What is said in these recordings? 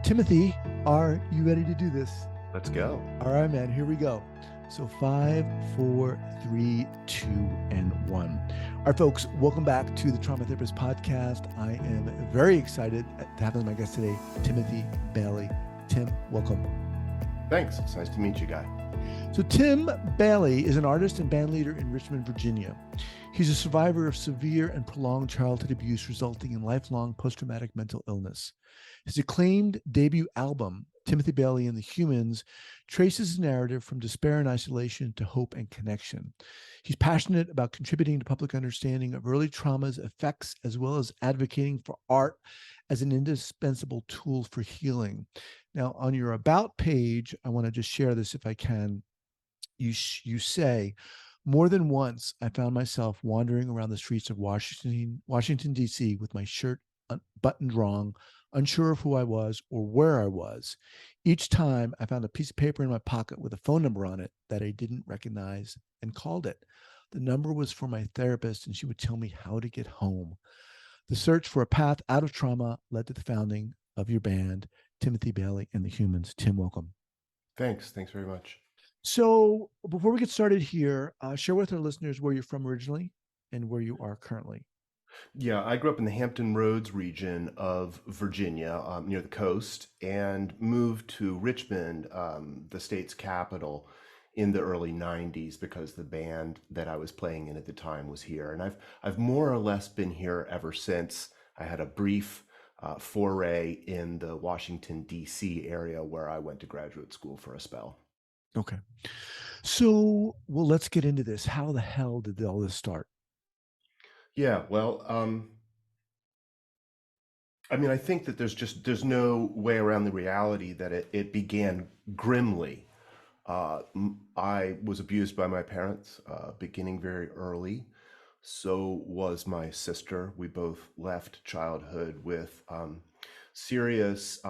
Timothy, are you ready to do this? Let's go. All right, man, here we go. So 5, 4, 3, 2, and 1. All right, folks, welcome back to the Trauma Therapist Podcast. I am very excited to have as my guest today, Timothy Bailey. Tim, welcome. Thanks. It's nice to meet you, Guy. So Tim Bailey is an artist and band leader in Richmond, Virginia. He's a survivor of severe and prolonged childhood abuse resulting in lifelong post-traumatic mental illness. His acclaimed debut album, Timothy Bailey and the Humans, traces his narrative from despair and isolation to hope and connection. He's passionate about contributing to public understanding of early trauma's effects, as well as advocating for art as an indispensable tool for healing. Now, on your About page, I want to just share this if I can. You say, more than once, I found myself wandering around the streets of Washington, D.C. with my shirt buttoned wrong, unsure of who I was or where I was. Each time I found a piece of paper in my pocket with a phone number on it that I didn't recognize and called it. The number was for my therapist, and she would tell me how to get home. The search for a path out of trauma led to the founding of your band, Timothy Bailey and the Humans. Tim, welcome. Thanks. Thanks very much. So before we get started here, share with our listeners where you're from originally and where you are currently. Yeah, I grew up in the Hampton Roads region of Virginia, near the coast, and moved to Richmond, the state's capital, in the early 90s because the band that I was playing in at the time was here. And I've more or less been here ever since. I had a brief foray in the Washington, D.C. area where I went to graduate school for a spell. Okay. So, well, let's get into this. How the hell did all this start? Yeah, well, I mean, I think that there's no way around the reality that it began grimly. I was abused by my parents, beginning very early. So was my sister. We both left childhood with serious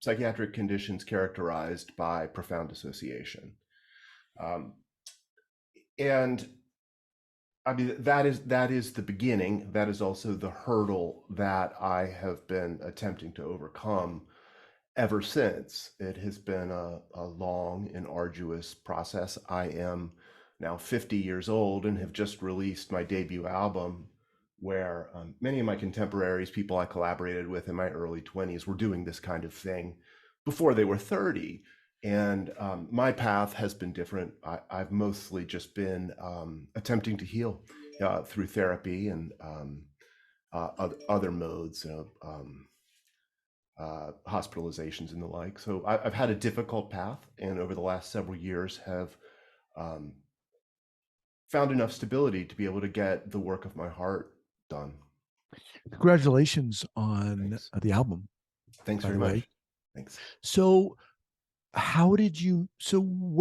psychiatric conditions characterized by profound dissociation. And I mean, that is the beginning. That is also the hurdle that I have been attempting to overcome ever since. It has been a long and arduous process. I am now 50 years old and have just released my debut album, where many of my contemporaries, people I collaborated with in my early 20s, were doing this kind of thing before they were 30. And my path has been different. I've mostly just been attempting to heal through therapy and other modes, hospitalizations and the like. So I've had a difficult path, and over the last several years have found enough stability to be able to get the work of my heart done. Congratulations on the album. Thanks by very the way. much. Thanks. So, what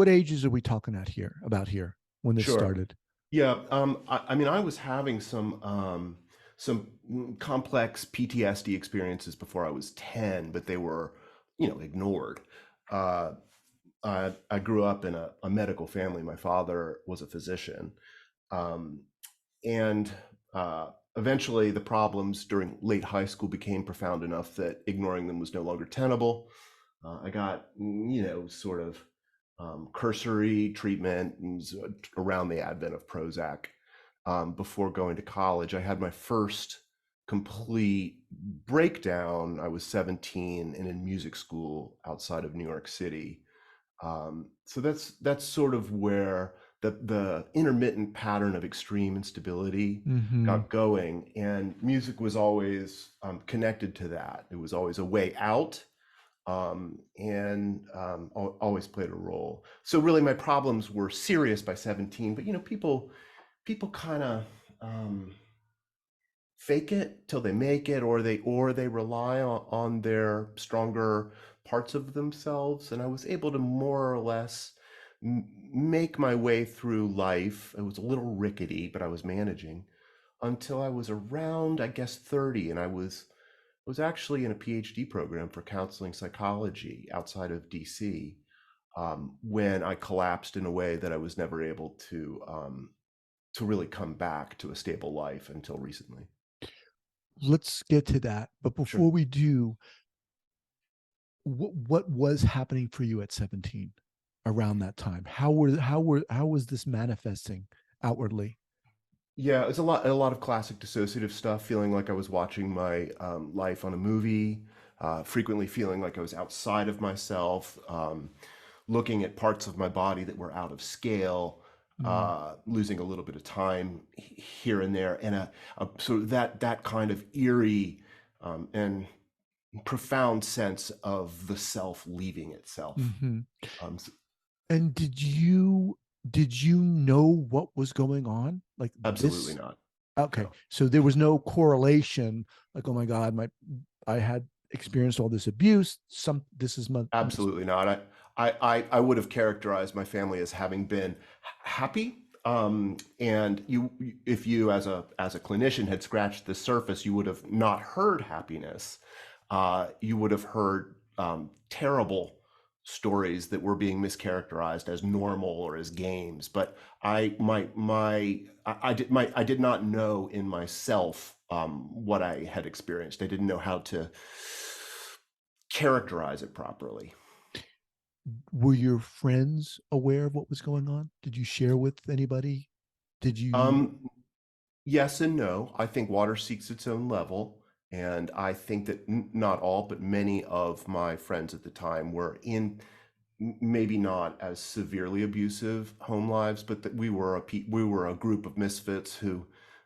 ages are we talking about here when this Sure. started? Yeah. I mean, I was having some complex PTSD experiences before I was 10, but they were, ignored. I grew up in a medical family. My father was a physician. And eventually the problems during late high school became profound enough that ignoring them was no longer tenable. I got, sort of cursory treatment around the advent of Prozac. Before going to college, I had my first complete breakdown. I was 17 and in music school outside of New York City. So that's sort of where the intermittent pattern of extreme instability got going, and music was always connected to that. It was always a way out, and always played a role. So really, my problems were serious by 17, but people kind of fake it till they make it, or they rely on their stronger parts of themselves. And I was able to more or less make my way through life. It was a little rickety, but I was managing until I was around, I guess, 30. And I was actually in a PhD program for counseling psychology outside of DC, when I collapsed in a way that I was never able to really come back to a stable life until recently. Let's get to that. But before we do, what was happening for you at 17 around that time? How was this manifesting outwardly? Yeah, it's a lot of classic dissociative stuff, feeling like I was watching my life on a movie, frequently feeling like I was outside of myself, looking at parts of my body that were out of scale, Mm, losing a little bit of time here and there, and a sort of that kind of eerie and profound sense of the self leaving itself. mhm. So And did you know what was going on? Like absolutely this? not. Okay. No. So there was no correlation, like, oh my God, I had experienced all this abuse. This is my Absolutely not. I would have characterized my family as having been happy. And if you as a clinician had scratched the surface, you would have not heard happiness. You would have heard terrible stories that were being mischaracterized as normal or as games. But I did not know in myself what I had experienced. I didn't know how to characterize it properly. were your friends aware of what was going on? Did you share with anybody? Did you Um, yes and no. I think water seeks its own level. And I think that not all, but many of my friends at the time were in maybe not as severely abusive home lives, but that we were a group of misfits who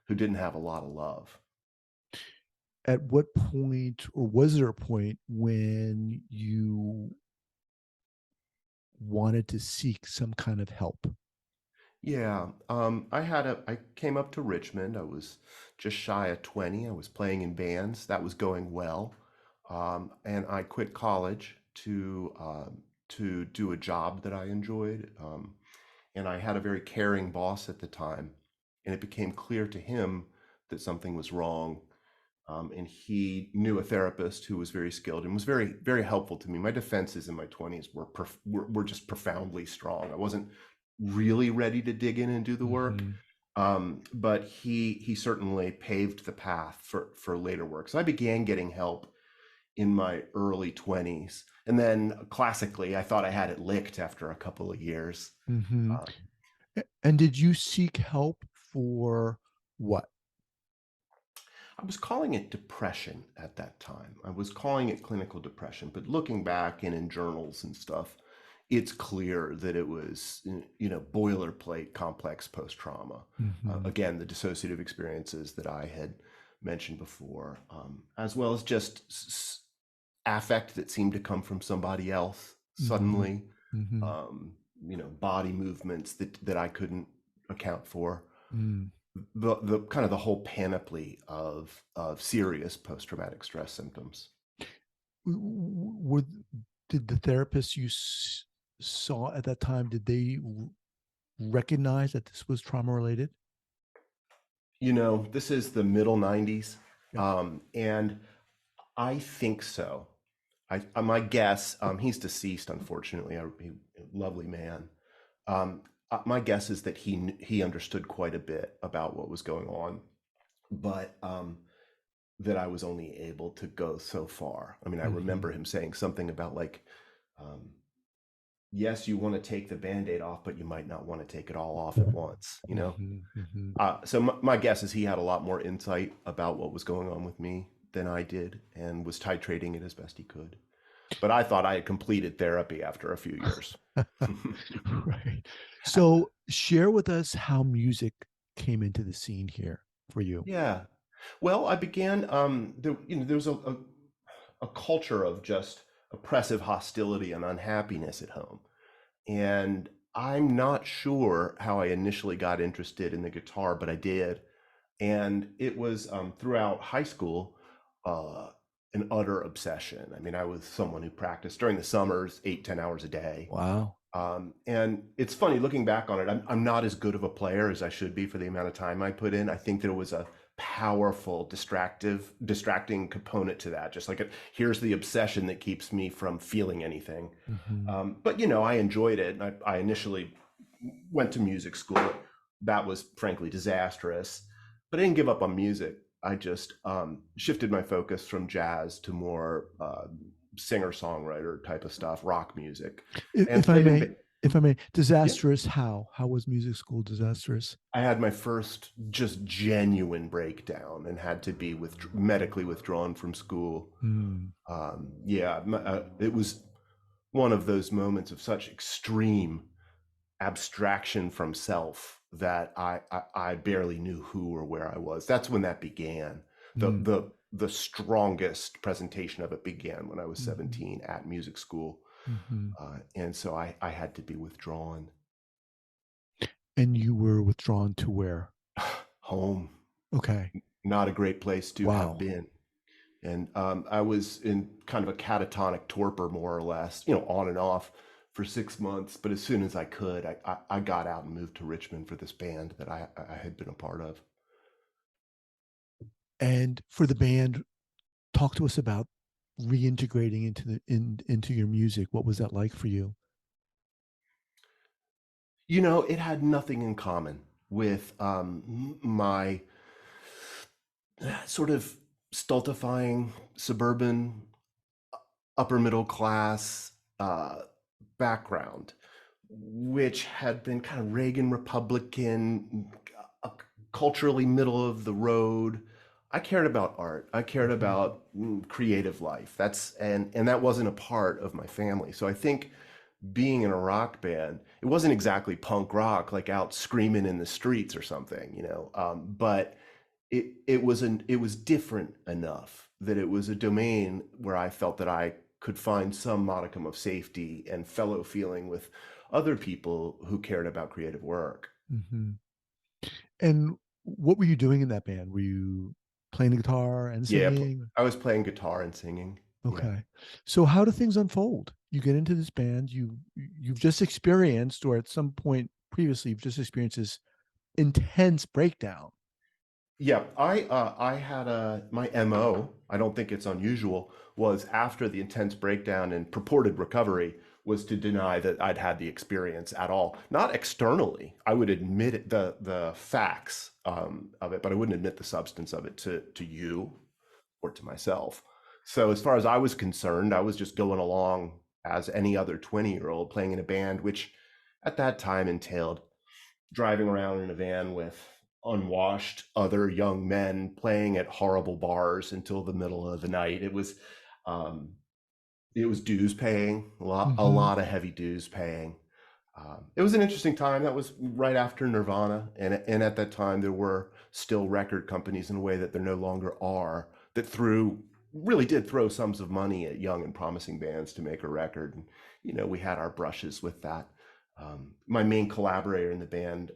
didn't have a lot of love. at what point, or was there a point when you wanted to seek some kind of help? Yeah, I came up to Richmond. I was just shy of 20. I was playing in bands. That was going well. And I quit college to do a job that I enjoyed. And I had a very caring boss at the time, and it became clear to him that something was wrong. And he knew a therapist who was very skilled and was very, very helpful to me. My defenses in my 20s were just profoundly strong. I wasn't really ready to dig in and do the work, Mm-hmm. but he certainly paved the path for later work. So I began getting help in my early 20s, and then classically, I thought I had it licked after a couple of years. Mm-hmm. Uh, And did you seek help for what? I was calling it depression at that time. I was calling it clinical depression, but looking back and in journals and stuff, it's clear that it was, boilerplate complex post-trauma. Mm-hmm. Again, the dissociative experiences that I had mentioned before, as well as just affect that seemed to come from somebody else Mm-hmm. suddenly, Mm-hmm. body movements that I couldn't account for. Mm. The kind of the whole panoply of serious post-traumatic stress symptoms. Were did the therapists you saw at that time, did they recognize that this was trauma related? This is the middle 90s, Yeah. and I think so. My guess, he's deceased, unfortunately, a lovely man. My guess is that he understood quite a bit about what was going on, but that I was only able to go so far. I mean, I Mm-hmm. remember him saying something about like, um, yes, you want to take the band-aid off, but you might not want to take it all off at once, you know? Mm-hmm. Mm-hmm. So my guess is he had a lot more insight about what was going on with me than I did and was titrating it as best he could. But I thought I had completed therapy after a few years. Right. So share with us how music came into the scene here for you. Yeah. Well, I began, there was a culture of just oppressive hostility and unhappiness at home. And I'm not sure how I initially got interested in the guitar, but I did. And it was throughout high school, uh, an utter obsession. I mean, I was someone who practiced during the summers, 8, 10 hours a day. Wow. And it's funny looking back on it, I'm not as good of a player as I should be for the amount of time I put in. I think there was a powerful distracting component to that. Just like here's the obsession that keeps me from feeling anything. Mm-hmm. But I enjoyed it. And I initially went to music school. That was frankly disastrous, but I didn't give up on music. I just shifted my focus from jazz to more singer-songwriter type of stuff, rock music, If, and if I played in. may, if I may, Yeah, disastrous. How was music school disastrous? I had my first just genuine breakdown and had to be medically withdrawn from school. Hmm. Yeah, it was one of those moments of such extreme abstraction from self that I barely knew who or where I was. That's when that began. The Hmm. the the strongest presentation of it began when I was Hmm. 17 at music school, Hmm. and so I had to be withdrawn. And you were withdrawn to where? Home, Okay. not a great place to have Wow. been. And I was in kind of a catatonic torpor, more or less, on and off for 6 months. But as soon as I could, I got out and moved to Richmond for this band that I had been a part of. And for the band, talk to us about reintegrating into your music. What was that like for you? It had nothing in common with my sort of stultifying suburban upper middle class background, which had been kind of Reagan Republican, culturally middle of the road. I cared about art. I cared Hmm. about creative life. And that wasn't a part of my family. So I think being in a rock band, it wasn't exactly punk rock, like out screaming in the streets or something, but it was different enough that it was a domain where I felt that I could find some modicum of safety and fellow feeling with other people who cared about creative work. Hmm. And what were you doing in that band? Were you playing the guitar and Yeah, singing? I was playing guitar and singing. Yeah. Okay. So how do things unfold? You get into this band, you've just experienced, or at some point previously, you've just experienced this intense breakdown. Yeah, I had my MO, I don't think it's unusual, was after the intense breakdown and purported recovery was to deny that I'd had the experience at all. Not externally. I would admit the facts of it, but I wouldn't admit the substance of it to you or to myself. So as far as I was concerned, I was just going along as any other 20-year-old playing in a band, which at that time entailed driving around in a van with unwashed other young men playing at horrible bars until the middle of the night. Um, it was dues paying, a Hmm. lot of heavy dues paying. It was an interesting time. That was right after Nirvana, and at that time there were still record companies in a way that there no longer are that really did throw sums of money at young and promising bands to make a record. And we had our brushes with that. My main collaborator in the band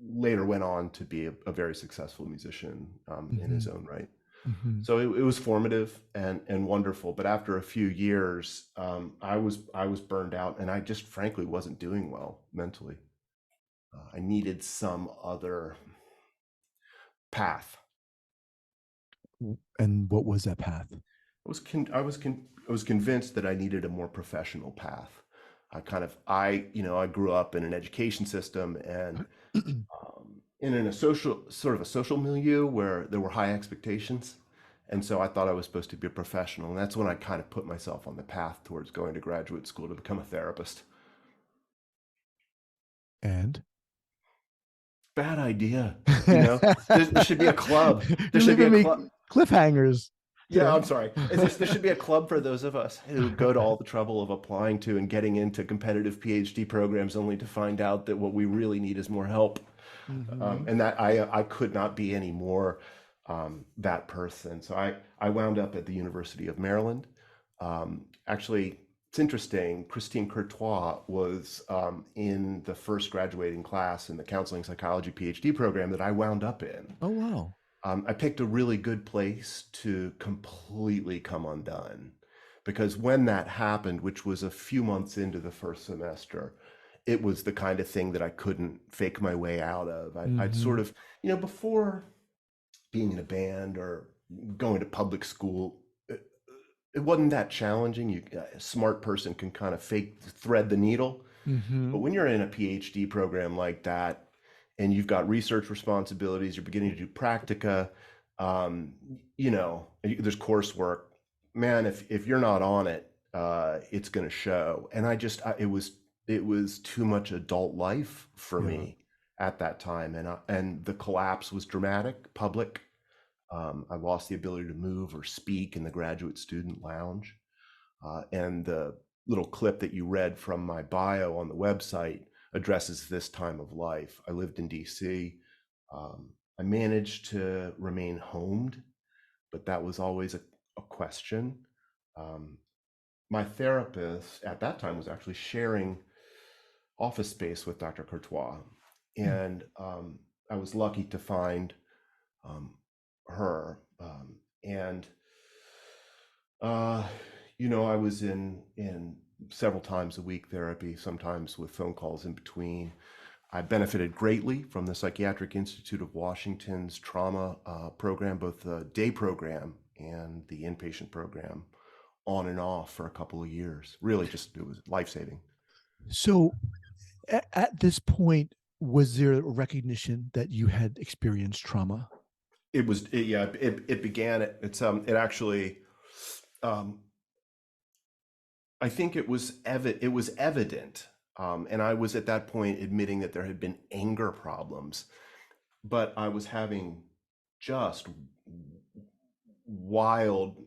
later went on to be a very successful musician in Hmm. his own right. Hmm. So it was formative and wonderful. But after a few years, I was burned out, and I just frankly wasn't doing well mentally. I needed some other path. And what was that path? I was convinced that I needed a more professional path. I grew up in an education system and in a social milieu where there were high expectations. And so I thought I was supposed to be a professional. And that's when I kind of put myself on the path towards going to graduate school to become a therapist. And Bad idea. You know, there should be a club. There you're should be leaving a me club. cliffhangers Yeah, today. I'm sorry. There should be a club for those of us who go to all the trouble of applying to and getting into competitive PhD programs only to find out that what we really need is more help. Hmm. And that I could not be any more that person. So I wound up at the University of Maryland. Actually, it's interesting. Christine Courtois was in the first graduating class in the counseling psychology PhD program that I wound up in. Oh wow. I picked a really good place to completely come undone because when that happened, which was a few months into the first semester, it was the kind of thing that I couldn't fake my way out of. I'd Hmm. sort of, before being in a band or going to public school, it wasn't that challenging. A smart person can kind of fake thread the needle. But Hmm. when you're in a PhD program like that, and you've got research responsibilities, you're beginning to do practica, um, there's coursework. man, if you're not on it, it's going to show. And it was too much adult life for Yeah. me at that time, and the collapse was dramatic, public. I lost the ability to move or speak in the graduate student lounge. And the little clip that you read from my bio on the website addresses this time of life. I lived in DC. I managed to remain homed, but that was always a question. Um, my therapist at that time was actually sharing office space with Dr. Courtois. Mm. And I was lucky to find um, her. And uh, I was in several times a week therapy, sometimes with phone calls in between. I benefited greatly from the Psychiatric Institute of Washington's trauma program, both the day program and the inpatient program, on and off for a couple of years. Really, just it was life saving. So at this point, was there a recognition that you had experienced trauma? It began. It actually. Um, I think it was evident, and I was at that point admitting that there had been anger problems, but I was having just wild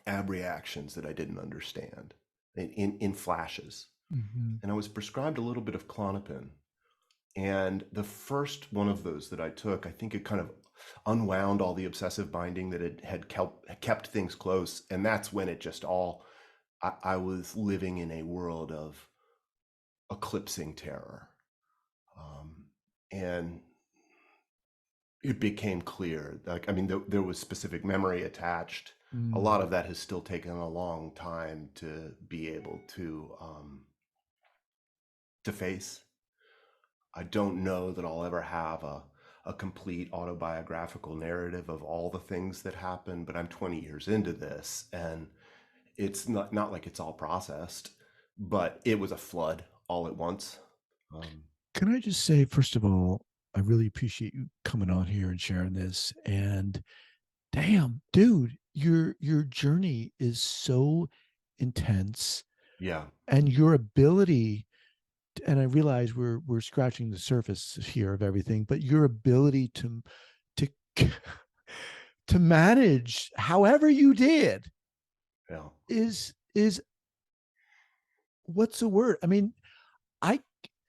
abreactions that I didn't understand in flashes. Mm-hmm. And I was prescribed a little bit of Klonopin. And the first one of those that I took, I think it kind of unwound all the obsessive binding that had kept things close. And that's when it just all, I was living in a world of eclipsing terror. And it became clear, like, I mean, there was specific memory attached. A Mm. lot of that has still taken a long time to be able to face. I don't know that I'll ever have a complete autobiographical narrative of all the things that happened, but I'm 20 years into this, and it's not like it's all processed, but it was a flood all at once. Um, Can I just say, first of all, I really appreciate you coming on here and sharing this. And damn, dude, your journey is so intense, yeah, and your ability, and I realize we're scratching the surface here of everything, but your ability to to manage however you did yeah, is what's the word? I mean, I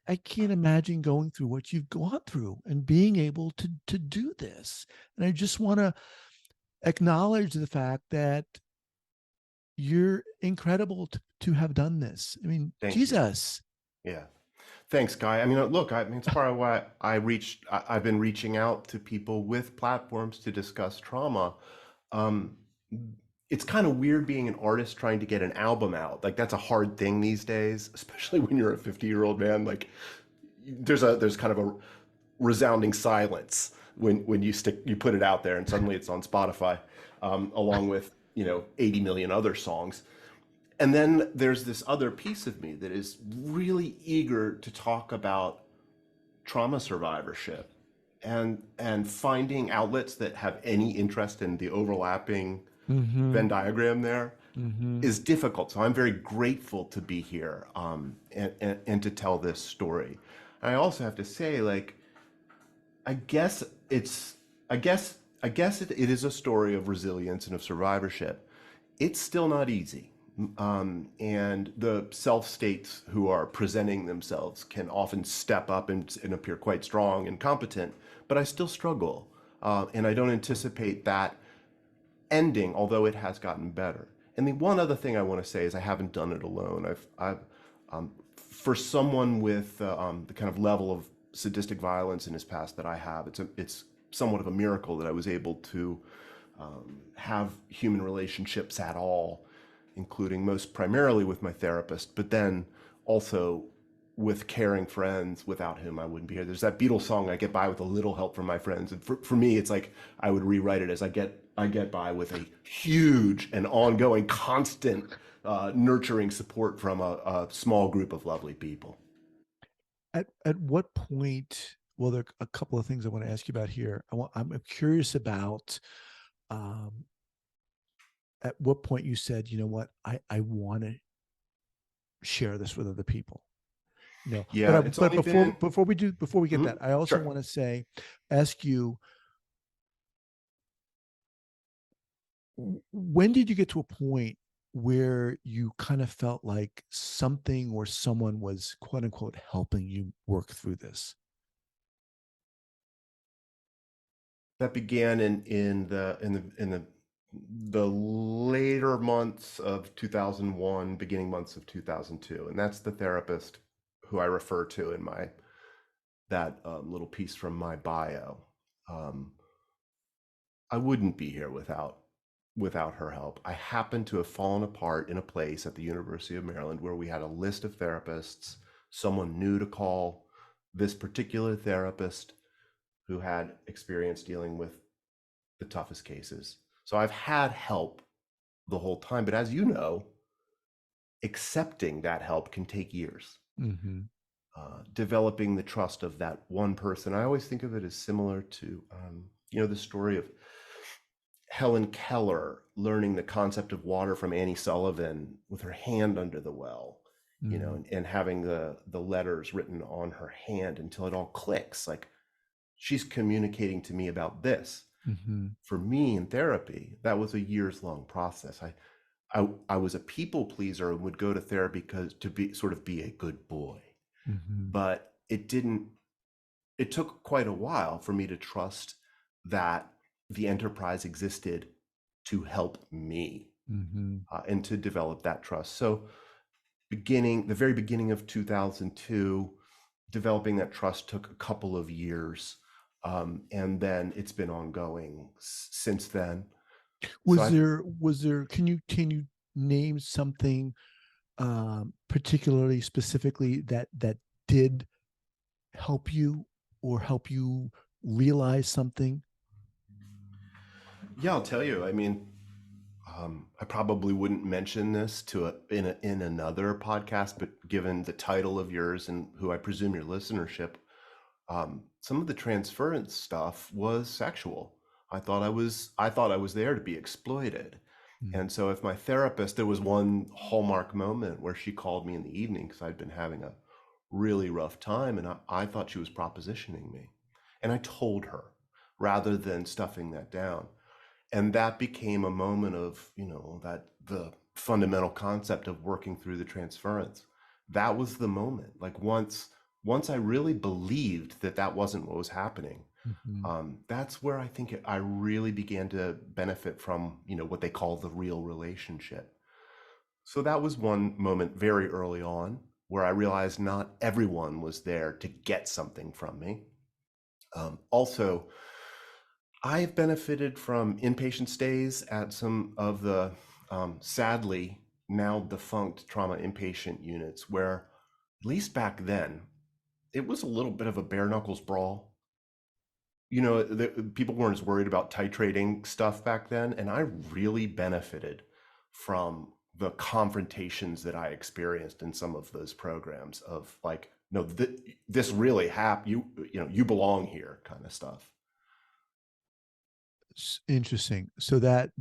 I can't imagine going through what you've gone through and being able to do this. And I just want to acknowledge the fact that you're incredible to have done this. I mean, thank you. Jesus. Yeah. Thanks, Guy. I mean, look, I mean, it's part of why I've been reaching out to people with platforms to discuss trauma. Um, it's kind of weird being an artist trying to get an album out. Like that's a hard thing these days, especially when you're a 50-year-old man. Like there's kind of a resounding silence when you put it out there and suddenly it's on Spotify, along with 80 million other songs. And then there's this other piece of me that is really eager to talk about trauma survivorship and finding outlets that have any interest in the overlapping Mm-hmm. Venn diagram there Mm-hmm. is difficult. So I'm very grateful to be here, and to tell this story. I also have to say, like, I guess it's, I guess it is a story of resilience and of survivorship. It's still not easy. And the self states who are presenting themselves can often step up and appear quite strong and competent, but I still struggle. And I don't anticipate that ending, although it has gotten better. And the one other thing I want to say is I haven't done it alone. For someone with the kind of level of sadistic violence in his past that I have, it's somewhat of a miracle that I was able to have human relationships at all, including most primarily with my therapist, but then also with caring friends without whom I wouldn't be here. There's that Beatles song, I get by with a little help from my friends. And for me, it's like I would rewrite it as I get by with a huge and ongoing, constant, nurturing support from a small group of lovely people. At what point? Well, there are a couple of things I want to ask you about here. I'm curious about um, at what point you said, you know what, I want to share this with other people? But Yeah, it's only been before we get Mhm. that, I also Sure. want to ask you, when did you get to a point where you kind of felt like something or someone was quote unquote helping you work through this? That began in the later months of 2001, beginning months of 2002, and that's the therapist who I refer to in my that little piece from my bio. Um, I wouldn't be here without her help. I happened to have fallen apart in a place at the University of Maryland where we had a list of therapists. Someone knew to call this particular therapist who had experience dealing with the toughest cases. So I've had help the whole time, but as you know, accepting that help can take years. Mm-hmm. Developing the trust of that one person. I always think of it as similar to, the story of Helen Keller learning the concept of water from Annie Sullivan with her hand under the well, Mm-hmm. and having the letters written on her hand until it all clicks. Like, she's communicating to me about this. Mm-hmm. For me in therapy, that was a years long process. I was a people pleaser and would go to therapy because to be a good boy, Mm-hmm. but it took quite a while for me to trust that the enterprise existed to help me, Mm-hmm. and to develop that trust. So the very beginning of 2002, developing that trust took a couple of years, and then it's been ongoing since then. So Can you name something particularly specifically that did help you or help you realize something? yeah, I'll tell you. I mean, I probably wouldn't mention this in another podcast, but given the title of yours and who I presume your listenership, some of the transference stuff was sexual. I thought I was there to be exploited. Mm. And so if my therapist, there was one hallmark moment where she called me in the evening because I'd been having a really rough time, and I thought she was propositioning me. And I told her rather than stuffing that down. And that became a moment of, that the fundamental concept of working through the transference. That was the moment. Like, once I really believed that that wasn't what was happening, Mhm. that's where I think I really began to benefit from, what they call the real relationship. So that was one moment very early on where I realized not everyone was there to get something from me. Also, I've benefited from inpatient stays at some of the sadly now defunct trauma inpatient units where, at least back then, it was a little bit of a bare knuckles brawl. People weren't as worried about titrating stuff back then, and I really benefited from the confrontations that I experienced in some of those programs of, like, no, this really happened. You belong here, kind of stuff. Interesting. So that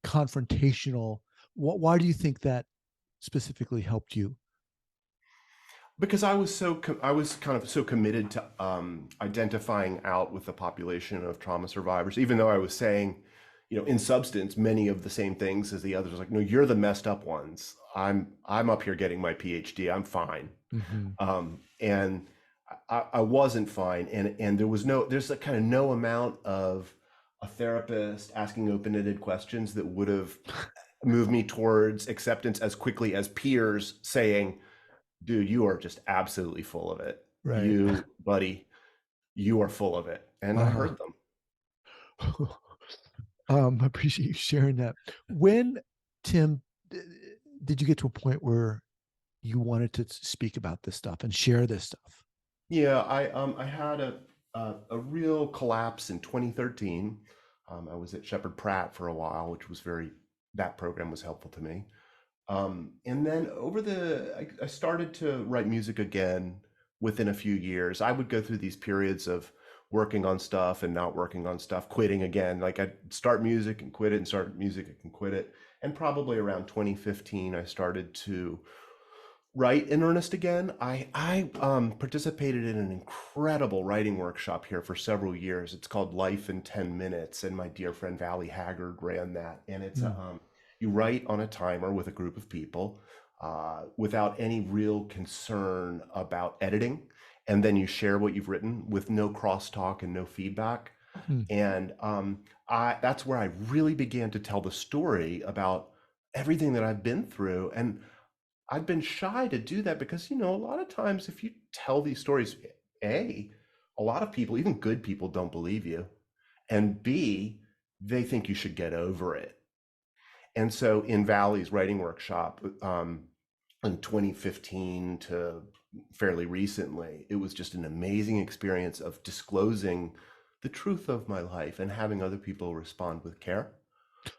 confrontational, why do you think that specifically helped you? Because I was kind of so committed to identifying out with the population of trauma survivors, even though I was saying, in substance, many of the same things as the others. Like, no, you're the messed up ones. I'm up here getting my PhD. I'm fine. Mm-hmm. And I wasn't fine, and there's a kind of no amount of a therapist asking open-ended questions that would have moved me towards acceptance as quickly as peers saying, dude, you are just absolutely full of it. Right. You, buddy, you are full of it. And I Uh-huh. heard them. I appreciate you sharing that. When, Tim, did you get to a point where you wanted to speak about this stuff and share this stuff? Yeah, I had a real collapse in 2013. I was at Shepherd Pratt for a while, which was that program was helpful to me. And then I started to write music again within a few years. I would go through these periods of working on stuff and not working on stuff, quitting again. Like I'd start music and quit it and start music and quit it. And probably around 2015, I started to write in earnest again. I participated in an incredible writing workshop here for several years. It's called Life in 10 Minutes, and my dear friend Valley Haggard ran that. And it's Mm. you write on a timer with a group of people without any real concern about editing, and then you share what you've written with no crosstalk and no feedback. Mm. And that's where I really began to tell the story about everything that I've been through. And I've been shy to do that because, a lot of times if you tell these stories, a lot of people, even good people, don't believe you. And B, they think you should get over it. And so in Valley's writing workshop in 2015 to fairly recently, it was just an amazing experience of disclosing the truth of my life and having other people respond with care.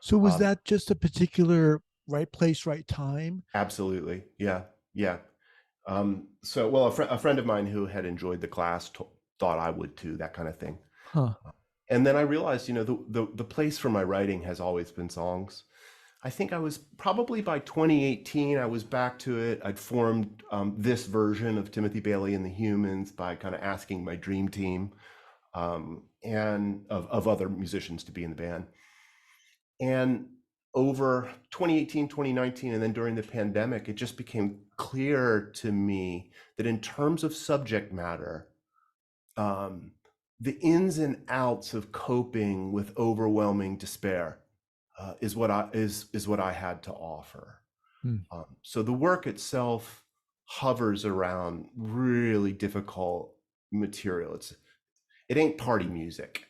So was Um, that just a particular right place, right time? Absolutely. Yeah. Yeah. Well, a friend of mine who had enjoyed the class thought I would too, that kind of thing. Huh. And then I realized, the place for my writing has always been songs. I think I was probably by 2018, I was back to it. I'd formed this version of Timothy Bailey and the Humans by kind of asking my dream team and of other musicians to be in the band. And over 2018, 2019, and then during the pandemic, it just became clear to me that in terms of subject matter, the ins and outs of coping with overwhelming despair is what I had to offer. Mm. So the work itself hovers around really difficult material. It ain't party music.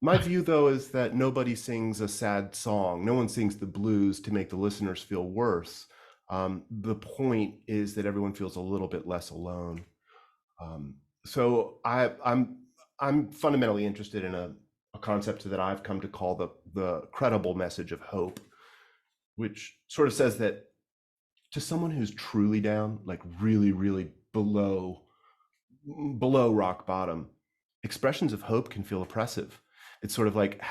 My view, though, is that nobody sings a sad song. No one sings the blues to make the listeners feel worse. The point is that everyone feels a little bit less alone. So I'm fundamentally interested in a concept that I've come to call the credible message of hope, which sort of says that to someone who's truly down, like really, really below rock bottom, expressions of hope can feel oppressive. It's sort of like,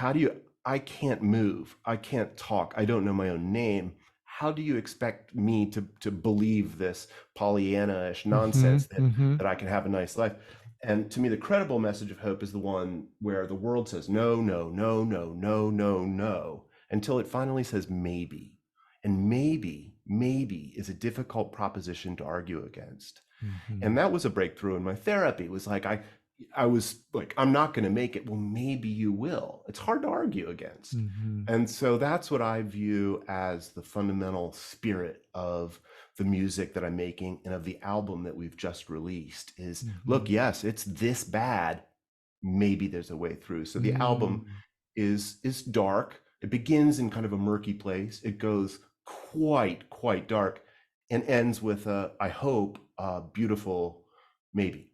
I can't move, I can't talk, I don't know my own name. How do you expect me to believe this Pollyanna-ish nonsense that I can have a nice life? And to me, the credible message of hope is the one where the world says no, no, no, no, no, no, no, until it finally says maybe. And maybe is a difficult proposition to argue against. And that was a breakthrough in my therapy. It was like, I was like, I'm not going to make it. Well, maybe you will. It's hard to argue against. And so that's what I view as the fundamental spirit of the music that I'm making and of the album that we've just released is, look, yes, it's this bad. Maybe there's a way through. So the album is dark. It begins in kind of a murky place. It goes quite dark and ends with I hope, a beautiful maybe.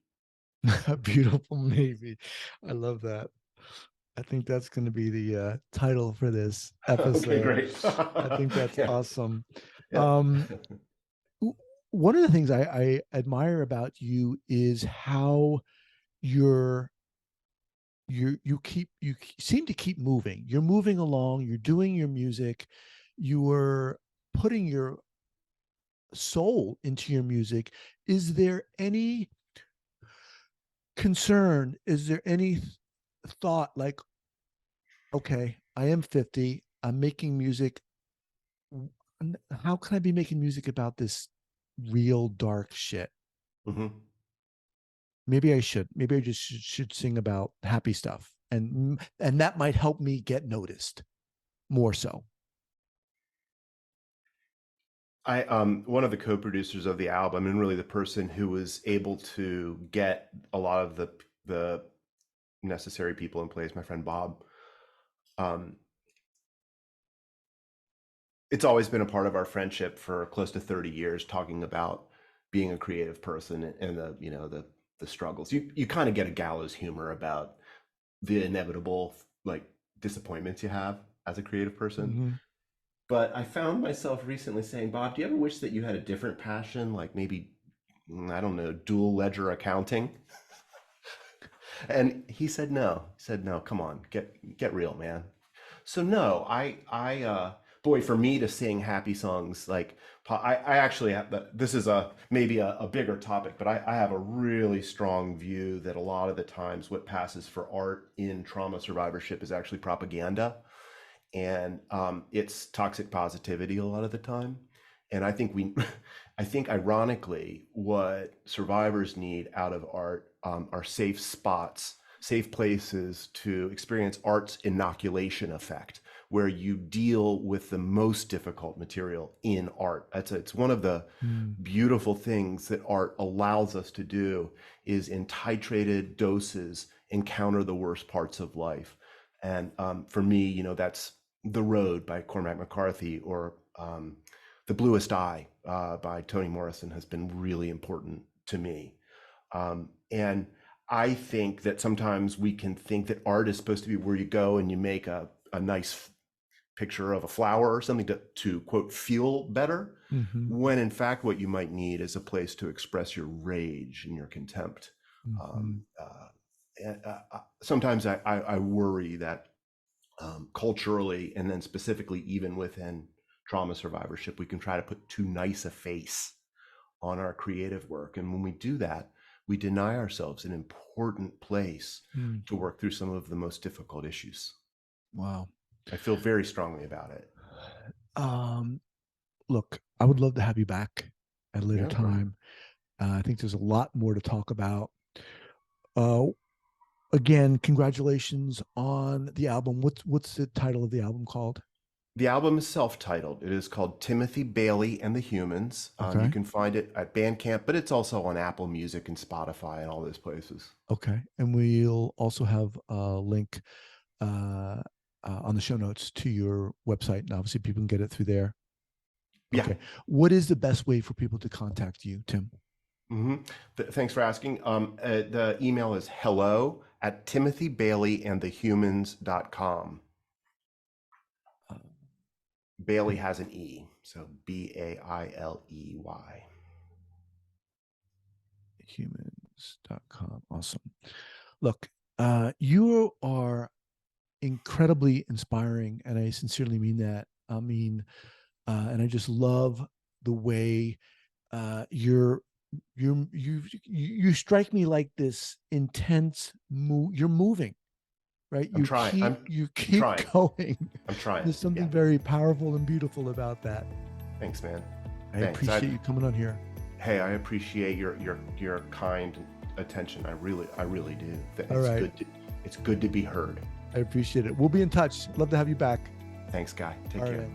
A beautiful maybe. I love that. I think that's going to be the title for this Okay, episode. great. I think that's Yeah. awesome. Yeah. One of the things I admire about you is how you're you seem to keep moving. You're moving along. You're doing your music. You are putting your soul into your music. Is there any concern? Is there any thought like, okay, I am 50. I'm making music. How can I be making music about this real dark shit? Mm-hmm. Maybe I should. Maybe I just should sing about happy stuff, and that might help me get noticed more so. I one of the co-producers of the album, and really the person who was able to get a lot of the necessary people in place, my friend Bob. It's always been a part of our friendship for close to 30 years, talking about being a creative person and the struggles. You kind of get a gallows humor about the inevitable like disappointments you have as a creative person. But I found myself recently saying, Bob, do you ever wish that you had a different passion, like maybe, I don't know, dual ledger accounting? And he said, no. He said, no, come on, get real, man. So no, boy, for me to sing happy songs, like I actually have, this is maybe a bigger topic, but I have a really strong view that a lot of the times what passes for art in trauma survivorship is actually propaganda, and it's toxic positivity a lot of the time. And I think I think ironically, what survivors need out of art are safe spots, safe places to experience art's inoculation effect, where you deal with the most difficult material in art. It's one of the beautiful things that art allows us to do, is in titrated doses encounter the worst parts of life. And for me, that's The Road by Cormac McCarthy, or The Bluest Eye by Toni Morrison has been really important to me. And I think that sometimes we can think that art is supposed to be where you go and you make a nice picture of a flower or something to quote, feel better, when in fact what you might need is a place to express your rage and your contempt. Sometimes I worry that culturally, and then specifically even within trauma survivorship, we can try to put too nice a face on our creative work. And when we do that, we deny ourselves an important place to work through some of the most difficult issues. Wow. I feel very strongly about it. Look, I would love to have you back at a later Yeah, time. I think there's a lot more to talk about. Again, congratulations on the album. What's the title of the album called? The album is self-titled. It is called Timothy Bailey and the Humans. Okay. You can find it at Bandcamp, but it's also on Apple Music and Spotify and all those places. Okay. And we'll also have a link on the show notes to your website. And obviously people can get it through there. Yeah. Okay. What is the best way for people to contact you, Tim? Thanks for asking. The email is hello@timothybaileyandthehumans.com. Bailey has an E, so Bailey. Humans.com. Awesome. Look, you are incredibly inspiring, and I sincerely mean that. And I just love the way you strike me like this intense you're moving, right? I'm trying. You keep going. I'm trying. There's something very powerful and beautiful about that. Thanks, man. I appreciate you coming on here. Hey, I appreciate your kind attention. I really do. It's all right. It's good to be heard. I appreciate it. We'll be in touch. Love to have you back. Thanks, Guy. Take care. Right.